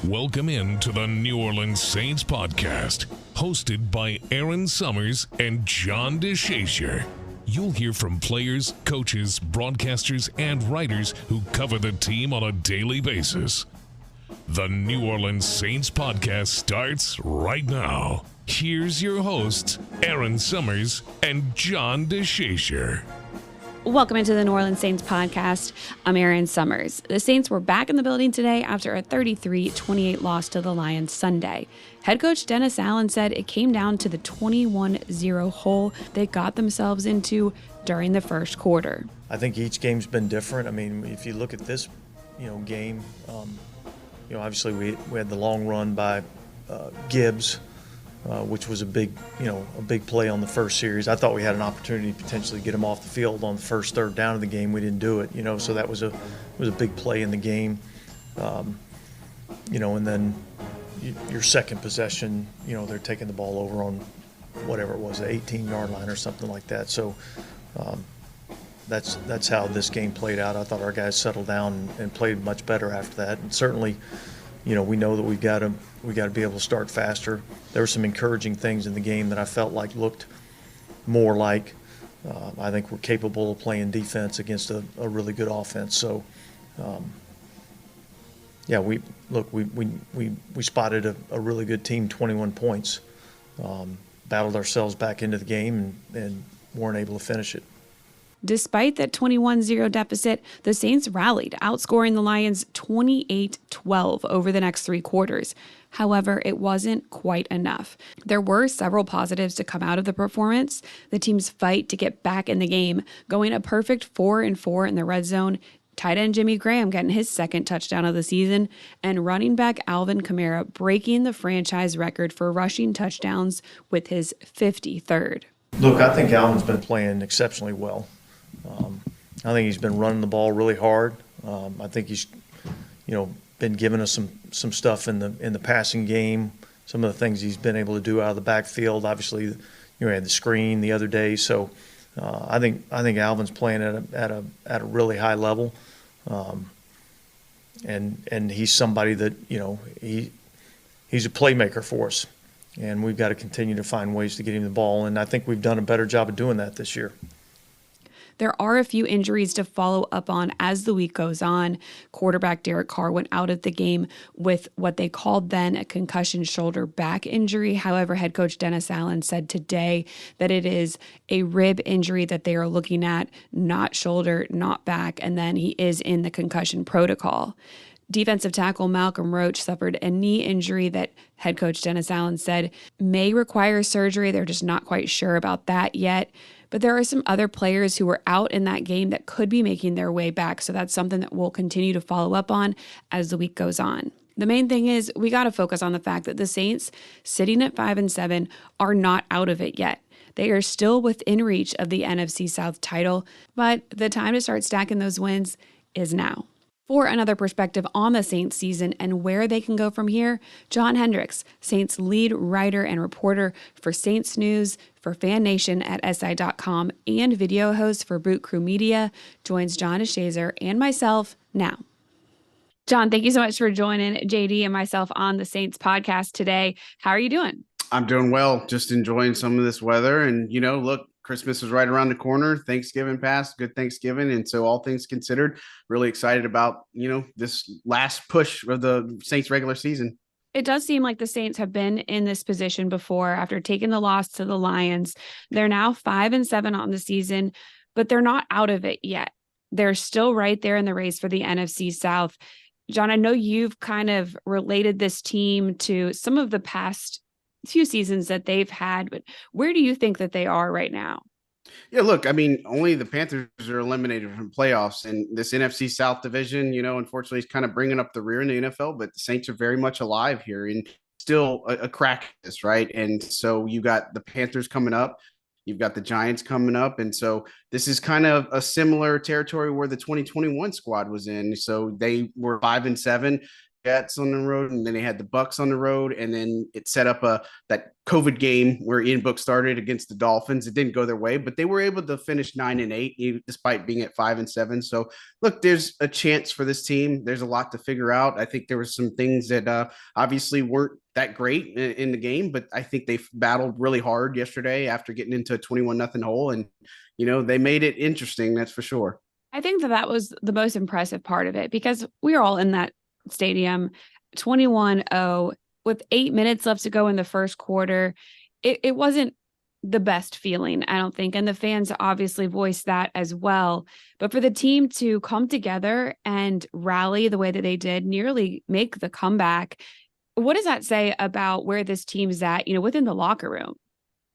Welcome in to the New Orleans Saints podcast, hosted by Erin Summers and John DeShazier. You'll hear from players, coaches, broadcasters, and writers who cover the team on a daily basis. The New Orleans Saints podcast starts right now. Here's your hosts, Erin Summers and John DeShazier. Welcome into the New Orleans Saints podcast. I'm Erin Summers. The Saints were back in the building today after a 33-28 loss to the Lions Sunday. Head coach Dennis Allen said it came down to the 21-0 hole they got themselves into during the first quarter. I think each game's been different. I mean, if you look at this, game, obviously we had the long run by Gibbs, which was a big play on the first series. I thought we had an opportunity to potentially get him off the field on the first third down of the game. We didn't do it, so that was a big play in the game. And then your second possession, they're taking the ball over on whatever it was, the 18-yard line or something like that. So that's how this game played out. I thought our guys settled down and played much better after that. And certainly, we know that we got to be able to start faster. There were some encouraging things in the game that I felt like looked more like I think we're capable of playing defense against a really good offense. So, we spotted a really good team, 21 points, battled ourselves back into the game and weren't able to finish it. Despite that 21-0 deficit, the Saints rallied, outscoring the Lions 28-12 over the next three quarters. However, it wasn't quite enough. There were several positives to come out of the performance. The team's fight to get back in the game, going a perfect 4-4 in the red zone, tight end Jimmy Graham getting his second touchdown of the season, and running back Alvin Kamara breaking the franchise record for rushing touchdowns with his 53rd. Look, I think Alvin's been playing exceptionally well. I think he's been running the ball really hard. I think he's, been giving us some stuff in the passing game. Some of the things he's been able to do out of the backfield. Obviously, he had the screen the other day. So I think Alvin's playing at a really high level, and he's somebody that he's a playmaker for us, and we've got to continue to find ways to get him the ball. And I think we've done a better job of doing that this year. There are a few injuries to follow up on as the week goes on. Quarterback Derek Carr went out of the game with what they called then a concussion shoulder back injury. However, head coach Dennis Allen said today that it is a rib injury that they are looking at, not shoulder, not back, and then he is in the concussion protocol. Defensive tackle Malcolm Roach suffered a knee injury that head coach Dennis Allen said may require surgery. They're just not quite sure about that yet. But there are some other players who were out in that game that could be making their way back. So that's something that we'll continue to follow up on as the week goes on. The main thing is we got to focus on the fact that the Saints, sitting at 5-7, are not out of it yet. They are still within reach of the NFC South title, but the time to start stacking those wins is now. For another perspective on the Saints season and where they can go from here, John Hendrix, Saints lead writer and reporter for Saints News for Fan Nation at SI.com and video host for Boot Crew Media, joins John DeShazier and myself now. John, thank you so much for joining JD and myself on the Saints podcast today. How are you doing? I'm doing well, just enjoying some of this weather. And, look, Christmas is right around the corner. Thanksgiving passed, good Thanksgiving. And so all things considered, really excited about, this last push of the Saints regular season. It does seem like the Saints have been in this position before after taking the loss to the Lions. They're now 5-7 on the season, but they're not out of it yet. They're still right there in the race for the NFC South. John, I know you've kind of related this team to some of the past few seasons that they've had, but where do you think that they are right now? Yeah, look, I mean, only the Panthers are eliminated from playoffs, and this NFC South division, unfortunately is kind of bringing up the rear in the NFL, but the Saints are very much alive here and still a crack at this, right? And so you got the Panthers coming up, you've got the Giants coming up, and so this is kind of a similar territory where the 2021 squad was in. So they were 5-7. Jets on the road, and then they had the Bucks on the road, and then it set up that COVID game where Ian Book started against the Dolphins. It didn't go their way, but they were able to finish 9-8 despite being at 5-7. So look, there's a chance for this team. There's a lot to figure out. I think there were some things that obviously weren't that great in the game, but I think they battled really hard yesterday after getting into a 21-0 hole, and they made it interesting. That's for sure. I think that was the most impressive part of it, because we were all in that stadium 21-0 with 8 minutes left to go in the first quarter. It wasn't the best feeling, I don't think. And the fans obviously voiced that as well. But for the team to come together and rally the way that they did, nearly make the comeback, what does that say about where this team's at, within the locker room?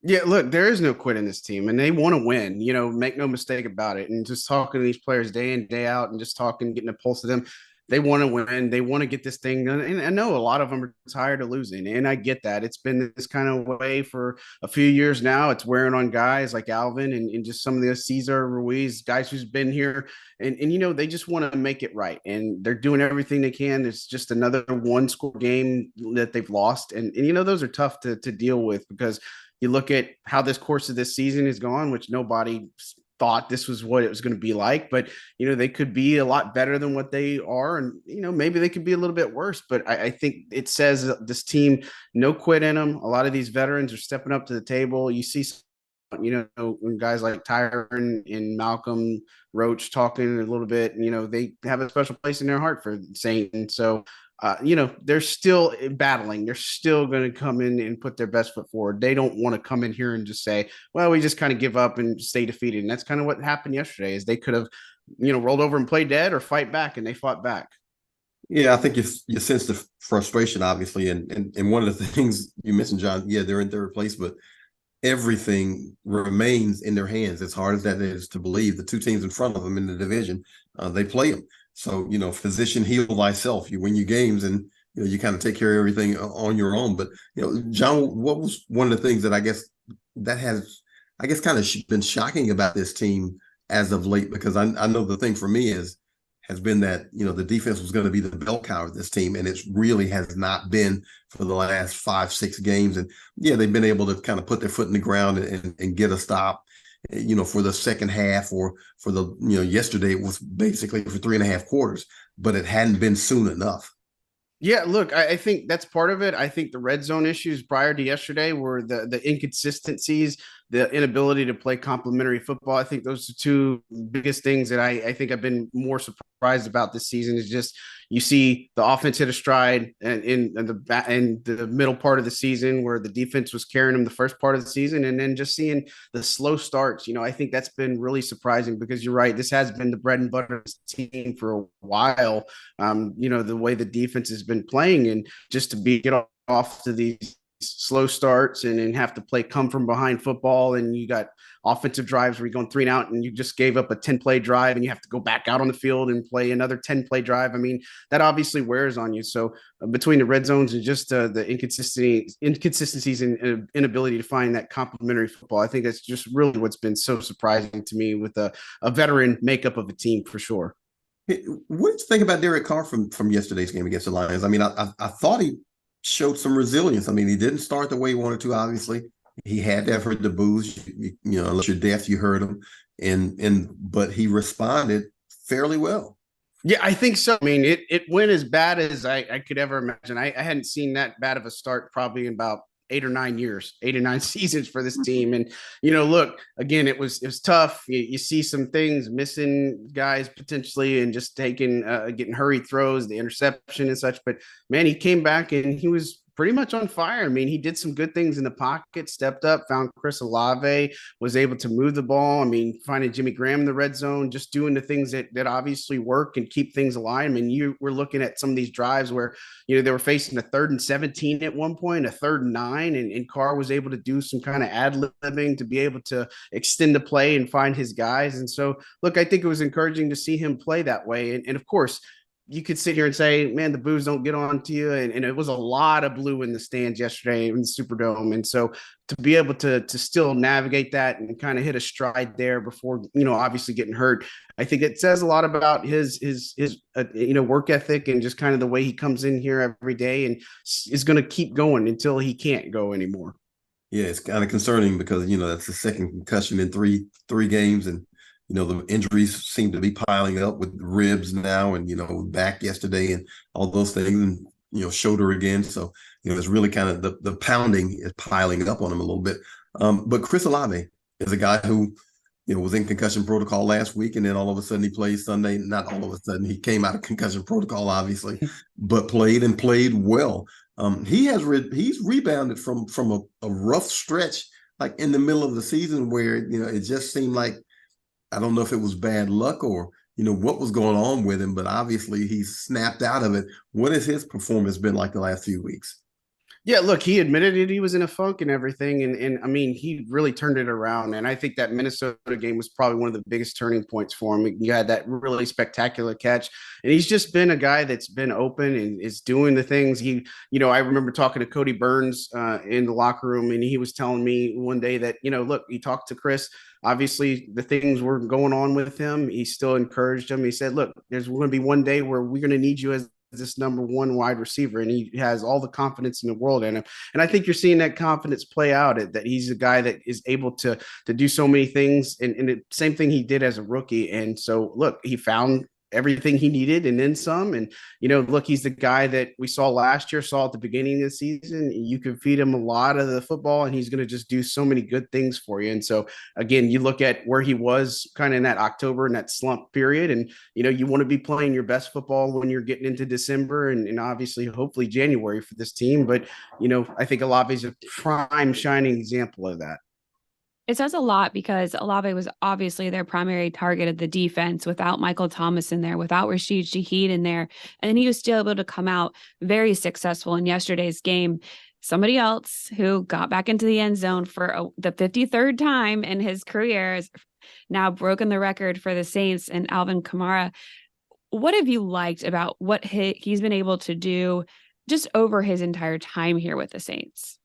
Yeah, look, there is no quit in this team, and they want to win, make no mistake about it. And just talking to these players day in, day out, and just talking, getting a pulse of them, they want to win. They want to get this thing done. And I know a lot of them are tired of losing, and I get that. It's been this kind of way for a few years now. It's wearing on guys like Alvin and just some of the Cesar Ruiz, guys who's been here. And they just want to make it right. And they're doing everything they can. It's just another one-score game that they've lost. And those are tough to deal with, because you look at how this course of this season has gone, which nobody thought this was what it was going to be like, but they could be a lot better than what they are, and maybe they could be a little bit worse. But I think it says this team, no quit in them. A lot of these veterans are stepping up to the table. You see, when guys like Tyron and Malcolm Roach talking a little bit, they have a special place in their heart for Saint, and so. They're still battling. They're still going to come in and put their best foot forward. They don't want to come in here and just say, well, we just kind of give up and stay defeated. And that's kind of what happened yesterday, is they could have, rolled over and played dead or fight back, and they fought back. Yeah, I think you sense the frustration, obviously. And one of the things you mentioned, John, yeah, they're in third place, but everything remains in their hands. As hard as that is to believe, the two teams in front of them in the division, they play them. So, physician, heal thyself. You win your games, and, you kind of take care of everything on your own. But, John, what was one of the things that I guess kind of been shocking about this team as of late? Because I know the thing for me has been that, the defense was going to be the bell cow of this team, and it really has not been for the last 5-6 games. And yeah, they've been able to kind of put their foot in the ground and get a stop, for the second half, or for the, yesterday it was basically for 3.5 quarters, but it hadn't been soon enough. Yeah, look, I think that's part of it. I think the red zone issues prior to yesterday were the inconsistencies, the inability to play complementary football. I think those are two biggest things that I think I've been more surprised about this season. Is just you see the offense hit a stride in the middle part of the season, where the defense was carrying them the first part of the season, and then just seeing the slow starts. I think that's been really surprising, because you're right, this has been the bread and butter of this team for a while. The way the defense has been playing, and just to get off to these slow starts and then have to play come from behind football, and you got offensive drives where you're going 3 and out, and you just gave up a 10-play drive, and you have to go back out on the field and play another 10-play drive. I mean, that obviously wears on you. So between the red zones and just the inconsistencies and inability to find that complementary football, I think that's just really what's been so surprising to me with a veteran makeup of a team, for sure. What did you think about Derek Carr from yesterday's game against the Lions? I mean, I thought he showed some resilience. I mean, he didn't start the way he wanted to, obviously. He had to have heard the boos, unless you're deaf, you heard him. But he responded fairly well. Yeah, I think so. I mean, it went as bad as I could ever imagine. I hadn't seen that bad of a start probably in about 8 or 9 years, 8 or 9 seasons for this team. And, look, again, it was tough. You see some things, missing guys potentially, and just getting hurried throws, the interception and such. But man, he came back and he was pretty much on fire. I mean, he did some good things in the pocket, stepped up, found Chris Olave, was able to move the ball. I mean, finding Jimmy Graham in the red zone, just doing the things that obviously work and keep things alive. I mean, you were looking at some of these drives where, they were facing a 3rd and 17 at one point, a 3rd and 9, and Carr was able to do some kind of ad-libbing to be able to extend the play and find his guys. And so, look, I think it was encouraging to see him play that way. And of course, you could sit here and say, man, the boos don't get on to you. And it was a lot of blue in the stands yesterday in the Superdome. And so to be able to still navigate that and kind of hit a stride there before, obviously getting hurt, I think it says a lot about his work ethic and just kind of the way he comes in here every day and is going to keep going until he can't go anymore. Yeah, it's kind of concerning because, that's the second concussion in three games. And, the injuries seem to be piling up with ribs now and, back yesterday and all those things and, shoulder again. So, it's really kind of the pounding is piling up on him a little bit. But Chris Olave is a guy who, was in concussion protocol last week, and then all of a sudden he played Sunday. Not all of a sudden, he came out of concussion protocol, obviously, but played well. He's rebounded from a rough stretch, like in the middle of the season where, it just seemed like, I don't know if it was bad luck or, what was going on with him, but obviously he's snapped out of it. What has his performance been like the last few weeks? Yeah, look, he admitted it. He was in a funk and everything. And I mean, he really turned it around. And I think that Minnesota game was probably one of the biggest turning points for him. You had that really spectacular catch. And he's just been a guy that's been open and is doing the things. I remember talking to Cody Burns in the locker room, and he was telling me one day that, look, he talked to Chris. Obviously, the things were going on with him. He still encouraged him. He said, look, there's going to be one day where we're going to need you as this number one wide receiver, and he has all the confidence in the world in him. And I think you're seeing that confidence play out, that he's a guy that is able to do so many things, and the same thing he did as a rookie. And so, look, he found everything he needed and then some. And, look, he's the guy that we saw last year, saw at the beginning of the season. You can feed him a lot of the football and he's going to just do so many good things for you. And so, again, you look at where he was kind of in that October and that slump period. And, you want to be playing your best football when you're getting into December and obviously, hopefully January for this team. But, I think Olave is a prime shining example of that. It says a lot because Olave was obviously their primary target of the defense without Michael Thomas in there, without Rashid Shaheed in there. And he was still able to come out very successful in yesterday's game. Somebody else who got back into the end zone for the 53rd time in his career has now broken the record for the Saints, and Alvin Kamara. What have you liked about what he's been able to do just over his entire time here with the Saints?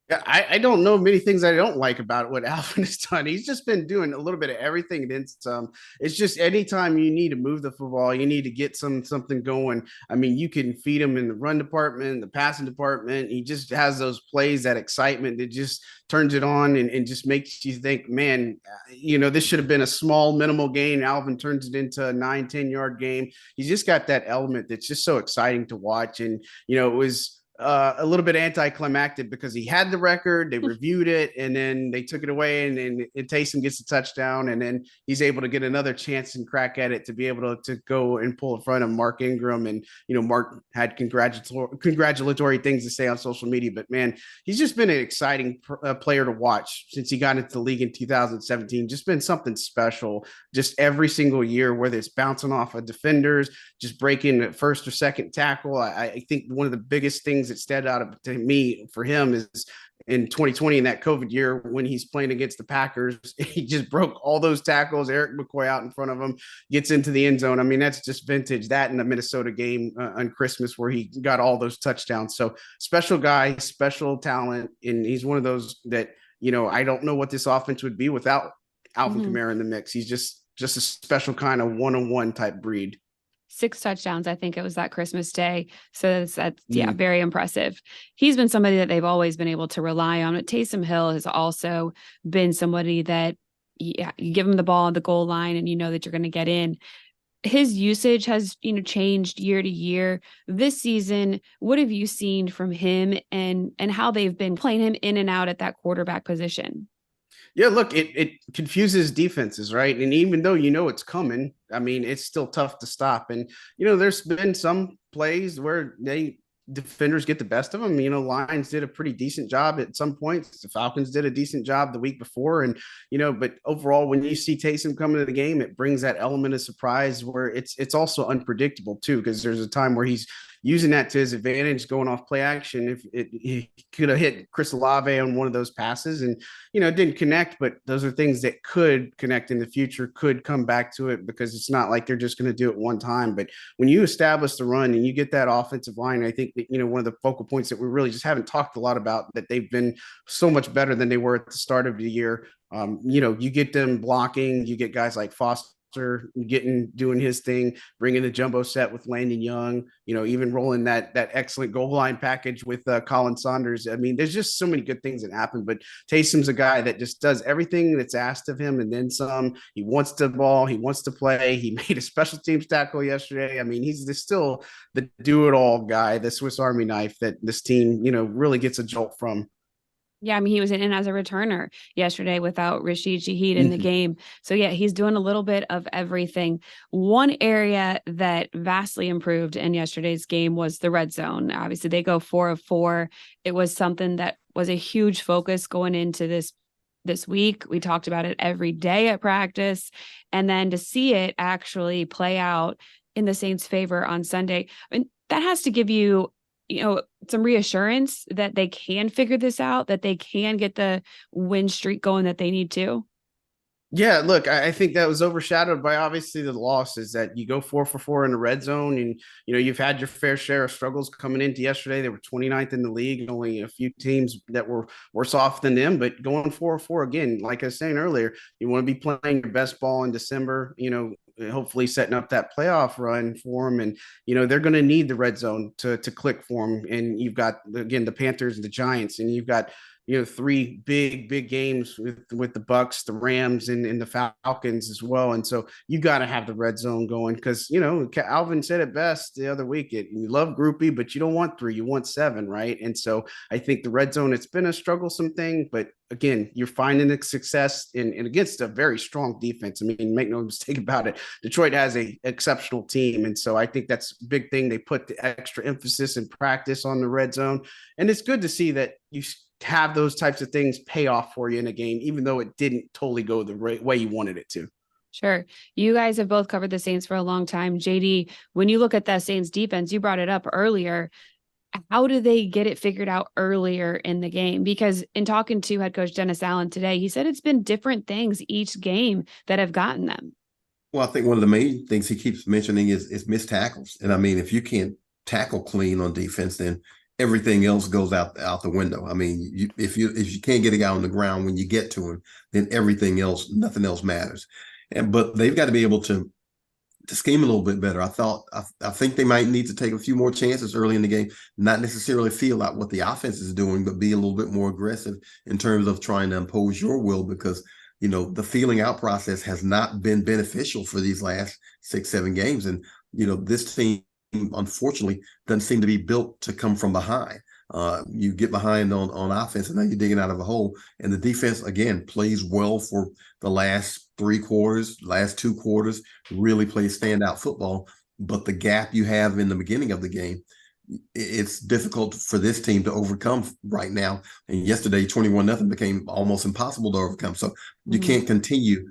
Yeah, I don't know many things I don't like about what Alvin has done. He's just been doing a little bit of everything and then some. It's just anytime you need to move the football, you need to get something going. I mean, you can feed him in the run department, the passing department. He just has those plays, that excitement that just turns it on and just makes you think, man, this should have been a small, minimal gain. Alvin turns it into a 9-10 yard game. He's just got that element that's just so exciting to watch. And, it was a little bit anticlimactic because he had the record, they reviewed it, and then they took it away, and then Taysom gets a touchdown, and then he's able to get another chance and crack at it to be able to go and pull in front of Mark Ingram. And, Mark had congratulatory things to say on social media, but man, he's just been an exciting player to watch since he got into the league in 2017. Just been something special just every single year, whether it's bouncing off of defenders, just breaking the first or second tackle. I think one of the biggest things that stood out to me for him is in 2020, in that COVID year, when he's playing against the Packers, he just broke all those tackles. Eric McCoy out in front of him, gets into the end zone. I mean, that's just vintage. That in the Minnesota game on Christmas where he got all those touchdowns. So special guy, special talent. And he's one of those that, I don't know what this offense would be without Alvin Kamara in the mix. He's just a special kind of one-on-one type breed. 6 touchdowns, I think it was that Christmas Day. So that's very impressive. He's been somebody that they've always been able to rely on. But Taysom Hill has also been somebody that, you give him the ball at the goal line and you know that you're going to get in. His usage has, changed year to year. This season, what have you seen from him and how they've been playing him in and out at that quarterback position? Yeah, look, it confuses defenses, right? And even though it's coming, I mean, it's still tough to stop. And, there's been some plays where defenders get the best of them. Lions did a pretty decent job at some points. The Falcons did a decent job the week before. And, but overall, when you see Taysom come into the game, it brings that element of surprise where it's also unpredictable too, because there's a time where he's using that to his advantage, going off play action. If he could have hit Chris Olave on one of those passes and, it didn't connect, but those are things that could connect in the future, could come back to it, because it's not like they're just going to do it one time. But when you establish the run and you get that offensive line, I think that, one of the focal points that we really just haven't talked a lot about, that they've been so much better than they were at the start of the year. You get them blocking, you get guys like Foster doing his thing, bringing the jumbo set with Landon Young, even rolling that excellent goal line package with Colin Saunders. I mean, there's just so many good things that happen, but Taysom's a guy that just does everything that's asked of him and then some. He wants the ball, he wants to play. He made a special teams tackle yesterday. I mean, he's still the do-it-all guy, the Swiss Army knife that this team, really gets a jolt from. Yeah, I mean, he was in as a returner yesterday without Rashid Shaheed in the game. So, yeah, he's doing a little bit of everything. One area that vastly improved in yesterday's game was the red zone. Obviously, they go 4 of 4. It was something that was a huge focus going into this week. We talked about it every day at practice. And then to see it actually play out in the Saints' favor on Sunday, I mean, that has to give you some reassurance that they can figure this out, that they can get the win streak going that they need to. Yeah, look, I think that was overshadowed by obviously the losses, that you go 4 for 4 in the red zone, and you've had your fair share of struggles coming into yesterday. They were 29th in the league, only a few teams that were worse off than them, but going 4 for 4 again, like I was saying earlier, you want to be playing your best ball in December, hopefully setting up that playoff run for them. And, they're going to need the red zone to click for them. And you've got, again, the Panthers and the Giants, and you've got, 3 big games with the Bucks, the Rams, and the Falcons as well. And so you got to have the red zone going, because, Alvin said it best the other week. You love groupie, but you don't want 3, you want 7, right? And so I think the red zone, it's been a strugglesome thing, but again, you're finding the success in against a very strong defense. I mean, make no mistake about it, Detroit has a exceptional team. And so I think that's a big thing. They put the extra emphasis and practice on the red zone. And it's good to see that you have those types of things pay off for you in a game, even though it didn't totally go the way you wanted it to. Sure. You guys have both covered the Saints for a long time. JD, when you look at that Saints defense, you brought it up earlier. How do they get it figured out earlier in the game? Because in talking to head coach Dennis Allen today, he said it's been different things each game that have gotten them. Well, I think one of the main things he keeps mentioning is missed tackles. And I mean, if you can't tackle clean on defense, then everything else goes out the window. I mean, if you can't get a guy on the ground when you get to him, then everything else, nothing else matters. But they've got to be able to scheme a little bit better. I think they might need to take a few more chances early in the game, not necessarily feel out what the offense is doing, but be a little bit more aggressive in terms of trying to impose your will, because the feeling out process has not been beneficial for these last 6-7 games. And this team, unfortunately, doesn't seem to be built to come from behind. You get behind on offense, and now you're digging out of a hole. And the defense, again, plays well for the last 3 quarters, last 2 quarters, really plays standout football. But the gap you have in the beginning of the game, it's difficult for this team to overcome right now. And yesterday, 21-0 became almost impossible to overcome. So you can't continue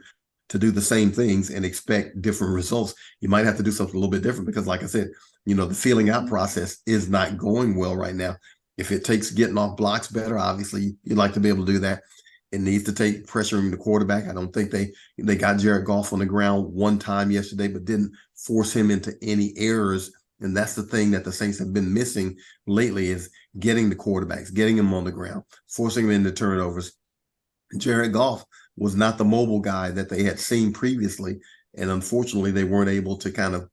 to do the same things and expect different results. You might have to do something a little bit different, because like I said, the feeling out process is not going well right now. If it takes getting off blocks better, obviously you'd like to be able to do that. It needs to take pressuring the quarterback. I don't think they got Jared Goff on the ground one time yesterday, but didn't force him into any errors. And that's the thing that the Saints have been missing lately, is getting the quarterbacks, getting them on the ground, forcing them into turnovers. Jared Goff was not the mobile guy that they had seen previously. And unfortunately, they weren't able to kind of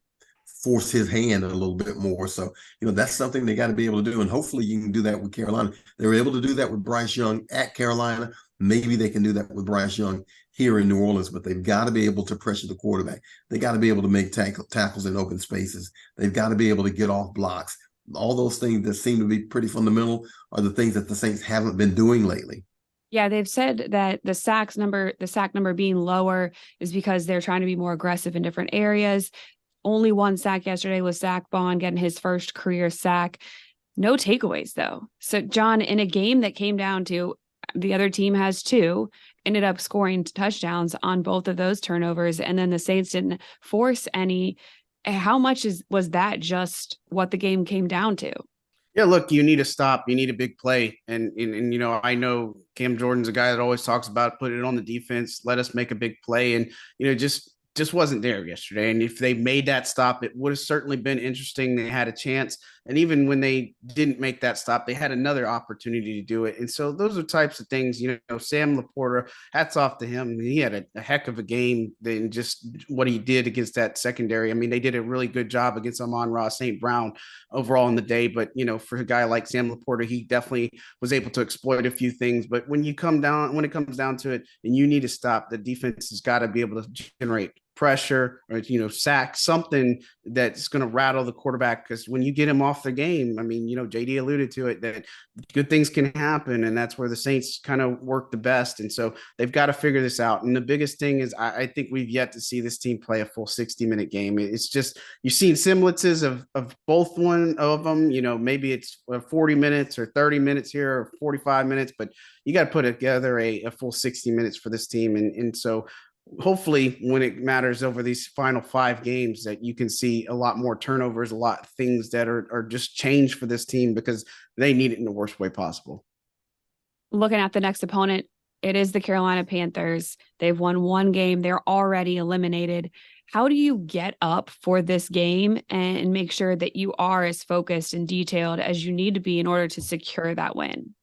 force his hand a little bit more. So, that's something they got to be able to do. And hopefully you can do that with Carolina. They were able to do that with Bryce Young at Carolina. Maybe they can do that with Bryce Young here in New Orleans, but they've got to be able to pressure the quarterback. They got to be able to make tackles in open spaces. They've got to be able to get off blocks. All those things that seem to be pretty fundamental are the things that the Saints haven't been doing lately. Yeah, they've said that the sack number being lower is because they're trying to be more aggressive in different areas. Only 1 sack yesterday was Zach Bond getting his first career sack. No takeaways, though. So, John, in a game that came down to the other team has 2, ended up scoring touchdowns on both of those turnovers, and then the Saints didn't force any. How much was that just what the game came down to? Yeah, look, you need a stop. You need a big play. And I know Cam Jordan's a guy that always talks about put it on the defense, let us make a big play. And, just wasn't there yesterday. And if they made that stop, it would have certainly been interesting. They had a chance. And even when they didn't make that stop, they had another opportunity to do it. And so those are types of things, Sam Laporta, hats off to him. He had a heck of a game than just what he did against that secondary. I mean, they did a really good job against Amon-Ra St. Brown overall in the day. But, for a guy like Sam Laporta, he definitely was able to exploit a few things. But when it comes down to it and you need to stop, the defense has got to be able to generate pressure or sack, something that's going to rattle the quarterback, because when you get him off the game, I mean, JD alluded to it, that good things can happen, and that's where the Saints kind of work the best. And so they've got to figure this out. And the biggest thing is I think we've yet to see this team play a full 60-minute game. It's just, you've seen semblances of both one of them, maybe it's 40 minutes or 30 minutes here or 45 minutes, but you got to put together a full 60 minutes for this team. And so hopefully when it matters over these final 5 games, that you can see a lot more turnovers, a lot of things that are just changed for this team, because they need it in the worst way possible. Looking at the next opponent, it is the Carolina Panthers. They've won 1 game. They're already eliminated. How do you get up for this game and make sure that you are as focused and detailed as you need to be in order to secure that win?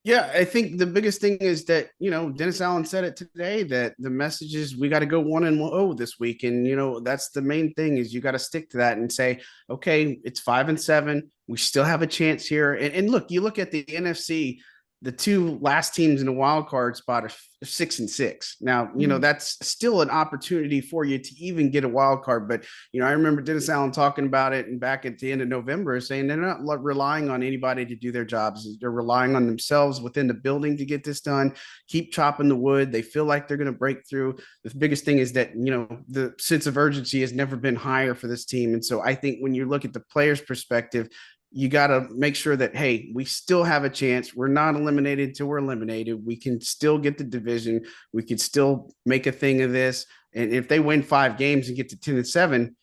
Yeah, I think the biggest thing is that, Dennis Allen said it today, that the message is we got to go 1-0 this week. And, that's the main thing, is you got to stick to that and say, okay, it's 5-7. We still have a chance here. And look, you look at the NFC, the 2 last teams in the wild card spot are 6-6. Now, that's still an opportunity for you to even get a wild card. But, I remember Dennis Allen talking about it, and back at the end of November saying they're not relying on anybody to do their jobs. They're relying on themselves within the building to get this done, keep chopping the wood. They feel like they're going to break through. The biggest thing is that, the sense of urgency has never been higher for this team. And so I think when you look at the players' perspective, you got to make sure that, hey, we still have a chance. We're not eliminated till we're eliminated. We can still get the division. We can still make a thing of this. And if they win 5 games and get to 10-7,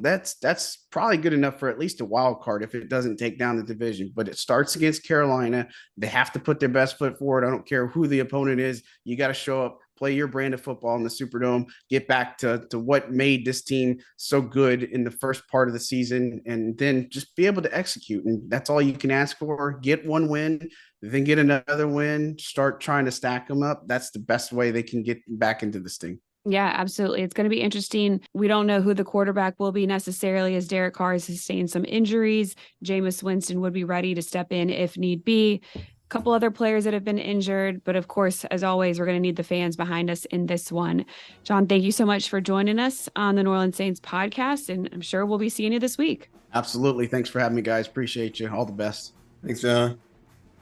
that's probably good enough for at least a wild card if it doesn't take down the division. But it starts against Carolina. They have to put their best foot forward. I don't care who the opponent is. You got to show up, play your brand of football in the Superdome, get back to what made this team so good in the first part of the season, and then just be able to execute. And that's all you can ask for. Get 1 win, then get another win, start trying to stack them up. That's the best way they can get back into this thing. Yeah, absolutely. It's going to be interesting. We don't know who the quarterback will be necessarily, as Derek Carr has sustained some injuries. Jameis Winston would be ready to step in if need be. Couple other players that have been injured, but of course, as always, we're going to need the fans behind us in this one. John, thank you so much for joining us on the New Orleans Saints podcast, and I'm sure we'll be seeing you this week. Absolutely. Thanks for having me, guys. Appreciate you. All the best. Thanks, John.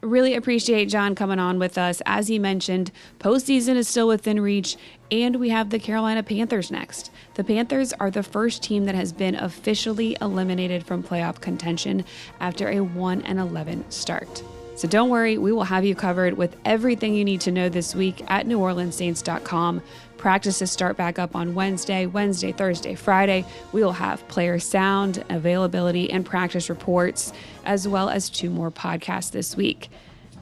Really appreciate John coming on with us. As he mentioned, postseason is still within reach, and we have the Carolina Panthers next. The Panthers are the first team that has been officially eliminated from playoff contention after a 1-11 start. So don't worry, we will have you covered with everything you need to know this week at NewOrleansSaints.com. Practices start back up on Wednesday, Thursday, Friday. We will have player sound, availability, and practice reports, as well as 2 more podcasts this week.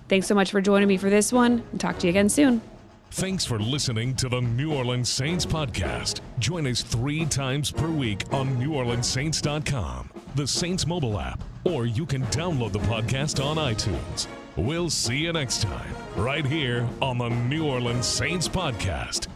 Thanks so much for joining me for this one, and talk to you again soon. Thanks for listening to the New Orleans Saints podcast. Join us 3 times per week on NewOrleansSaints.com, the Saints mobile app, or you can download the podcast on iTunes. We'll see you next time, right here on the New Orleans Saints podcast.